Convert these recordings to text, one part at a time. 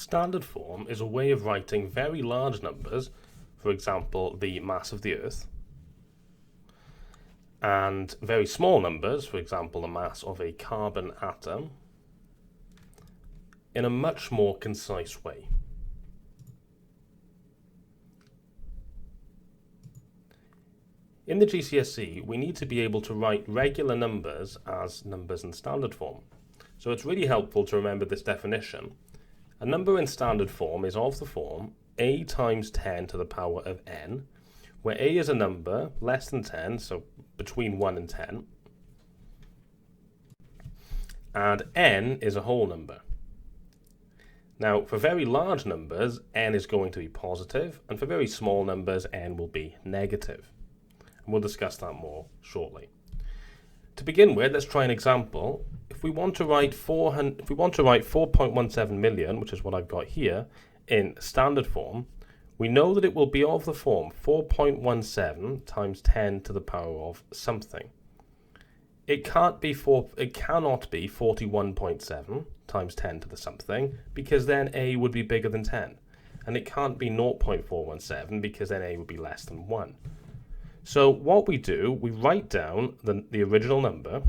Standard form is a way of writing very large numbers, for example, the mass of the Earth, and very small numbers, for example, the mass of a carbon atom, in a much more concise way. In the GCSE, we need to be able to write regular numbers as numbers in standard form. So it's really helpful to remember this definition. A number in standard form is of the form a times 10 to the power of n, where a is a number less than 10, so between 1 and 10, and n is a whole number. Now, for very large numbers, n is going to be positive, and for very small numbers, n will be negative. And we'll discuss that more shortly. To begin with, let's try an example. If we want to write 4.17 million, which is what I've got here, in standard form, we know that it will be of the form 4.17 times 10 to the power of something. It cannot be 41.7 times 10 to the something, because then a would be bigger than 10. And it can't be 0.417 because then a would be less than 1. So what we do, we write down the original number,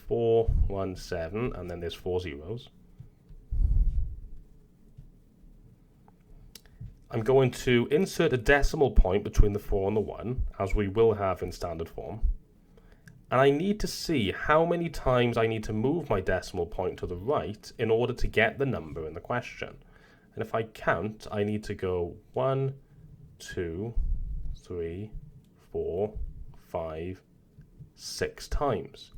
417, and then there's 4 zeros. I'm going to insert a decimal point between the 4 and the 1, as we will have in standard form. And I need to see how many times I need to move my decimal point to the right in order to get the number in the question. And if I count, I need to go 1, 2, 3, 4, 5, 6 times.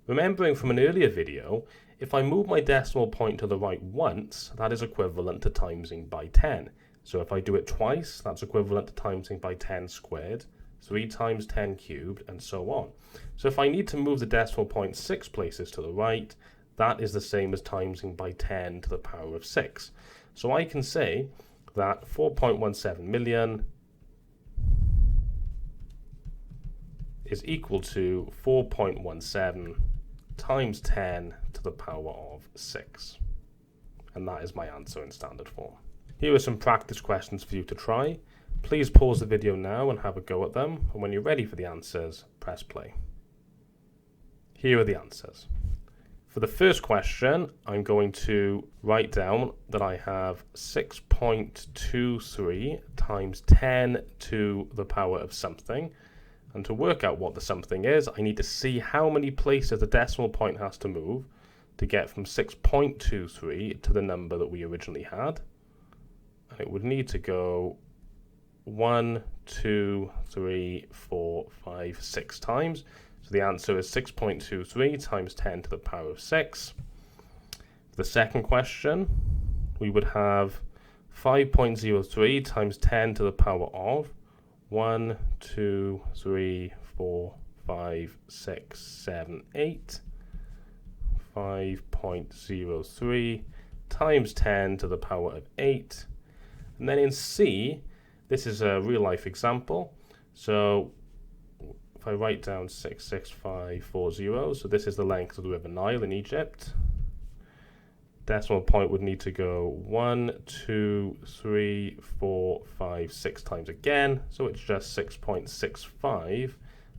Remembering from an earlier video, if I move my decimal point to the right once, that is equivalent to timesing by 10. So if I do it twice, that's equivalent to timesing by 10 squared, 3 times 10 cubed, and so on. So if I need to move the decimal point 6 places to the right, that is the same as timesing by 10 to the power of 6. So I can say that 4.17 million is equal to 4.17 times 10 to the power of 6. And that is my answer in standard form. Here are some practice questions for you to try. Please pause the video now and have a go at them, and when you're ready for the answers, press play. Here are the answers. For the first question, I'm going to write down that I have 6.23 times 10 to the power of something. And to work out what the something is, I need to see how many places the decimal point has to move to get from 6.23 to the number that we originally had. And it would need to go 1, 2, 3, 4, 5, 6 times. So the answer is 6.23 times 10 to the power of 6. For the second question, we would have 5.03 times 10 to the power of 1, 2, 3, 4, 5, 6, 7, 8. 5.03 times 10 to the power of 8. And then in C, this is a real-life example. So if I write down 66540, so this is the length of the River Nile in Egypt. Decimal point would need to go 1, 2, 3, 4, 5, 6 times again. So it's just 6.65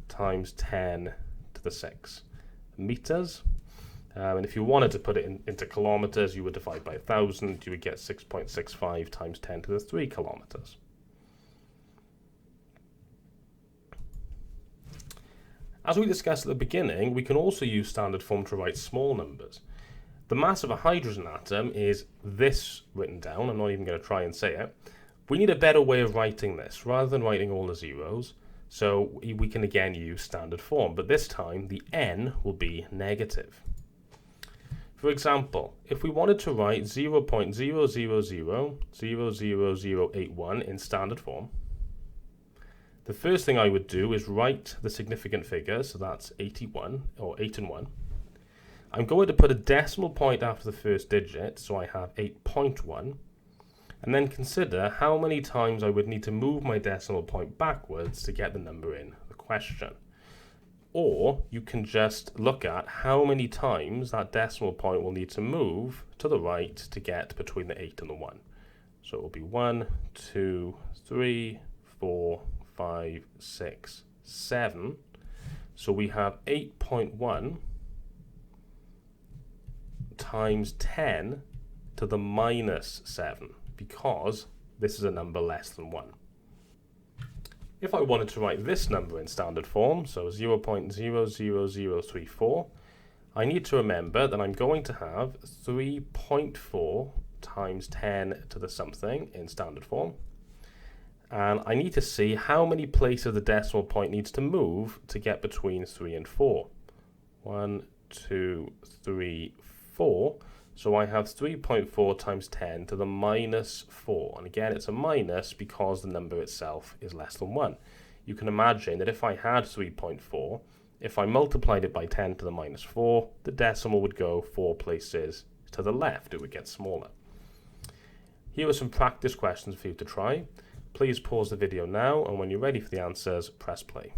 times 10 to the 6 meters. And if you wanted to put it into kilometers, you would divide by 1,000. You would get 6.65 times 10 to the 3 kilometers. As we discussed at the beginning, we can also use standard form to write small numbers. The mass of a hydrogen atom is this written down. I'm not even going to try and say it. We need a better way of writing this rather than writing all the zeros. So we can again use standard form, but this time the n will be negative. For example, if we wanted to write 0.0000081 in standard form, the first thing I would do is write the significant figure, so that's 81, or 8 and 1. I'm going to put a decimal point after the first digit, so I have 8.1, and then consider how many times I would need to move my decimal point backwards to get the number in the question. Or you can just look at how many times that decimal point will need to move to the right to get between the 8 and the 1. So it will be 1, 2, 3, 4, 5, 6, 7. So we have 8.1 times 10 to the minus 7, because this is a number less than 1. If I wanted to write this number in standard form, so 0.00034, I need to remember that I'm going to have 3.4 times 10 to the something in standard form. And I need to see how many places the decimal point needs to move to get between 3 and 4. 1, 2, 3, 4. So I have 3.4 times 10 to the minus 4. And again, it's a minus because the number itself is less than 1. You can imagine that if I had 3.4, if I multiplied it by 10 to the minus 4, the decimal would go 4 places to the left. It would get smaller. Here are some practice questions for you to try. Please pause the video now, and when you're ready for the answers, press play.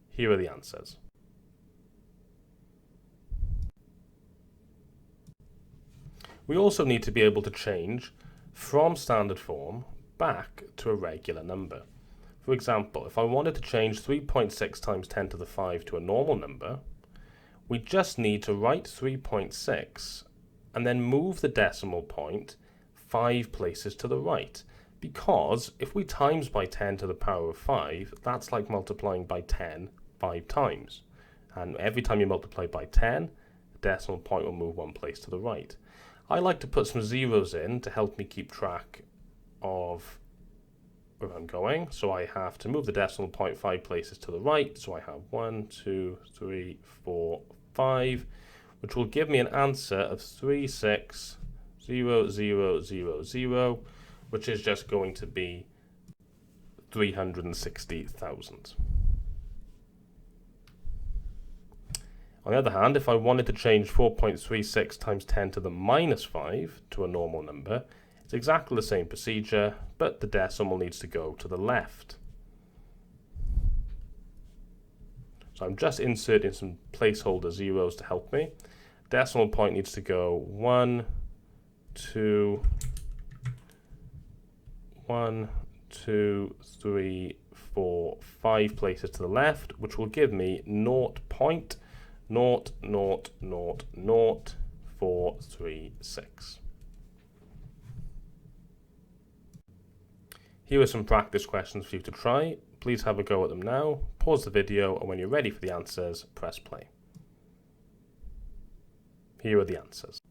Here are the answers. We also need to be able to change from standard form back to a regular number. For example, if I wanted to change 3.6 times 10 to the 5 to a normal number, we just need to write 3.6 and then move the decimal point 5 places to the right. Because if we times by 10 to the power of 5, that's like multiplying by 10 5 times. And every time you multiply by 10, the decimal point will move 1 place to the right. I like to put some zeros in to help me keep track of where I'm going. So I have to move the decimal point 5 places to the right. So I have 1, 2, 3, 4, 5, which will give me an answer of 360000, which is just going to be 360,000. On the other hand, if I wanted to change 4.36 times 10 to the minus 5 to a normal number, it's exactly the same procedure, but the decimal needs to go to the left. So I'm just inserting some placeholder zeros to help me. Decimal point needs to go 1, 2, 3, 4, 5 places to the left, which will give me 0.0000436. Here are some practice questions for you to try. Please have a go at them now. Pause the video, and when you're ready for the answers, press play. Here are the answers.